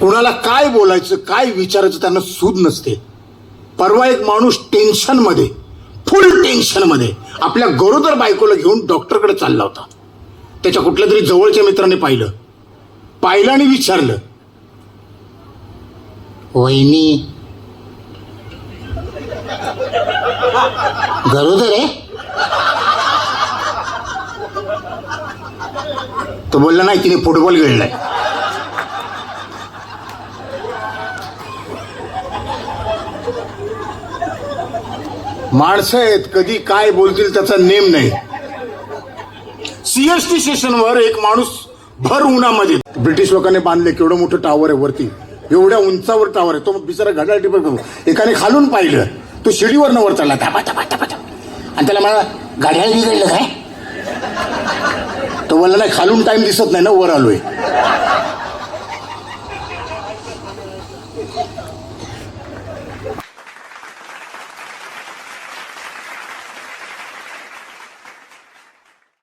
कुणाला काय बोलायचं काय विचारायचं त्यांना सूद नसते. परवा एक माणूस टेन्शनमध्ये, फुल टेन्शनमध्ये आपल्या गरोदर बायकोला घेऊन डॉक्टरकडे चालला होता. त्याच्या कुठल्या तरी जवळच्या मित्राने पाहिलं आणि विचारलं, वहिनी गरोदर आहे? तो बोलला नाही, तिने फुटबॉल खेळलाय. माणसं आहेत, कधी काय बोलतील त्याचा नेम नाही. सीएसटी स्टेशनवर एक माणूस भर उन्हामध्ये, ब्रिटिश लोकांनी बांधले केवढं मोठं टावर आहे वरती, एवढ्या उंचावर टावर आहे. तो बिचारा घड्याळ टिपत करू, एकाने खालून पाहिलं, तो शिडीवरनं वर चढला आणि त्याला मला घड्याळ बिघडलं काय? तो बोलला नाही, खालून टाइम दिसत नाही ना, वर आलोय.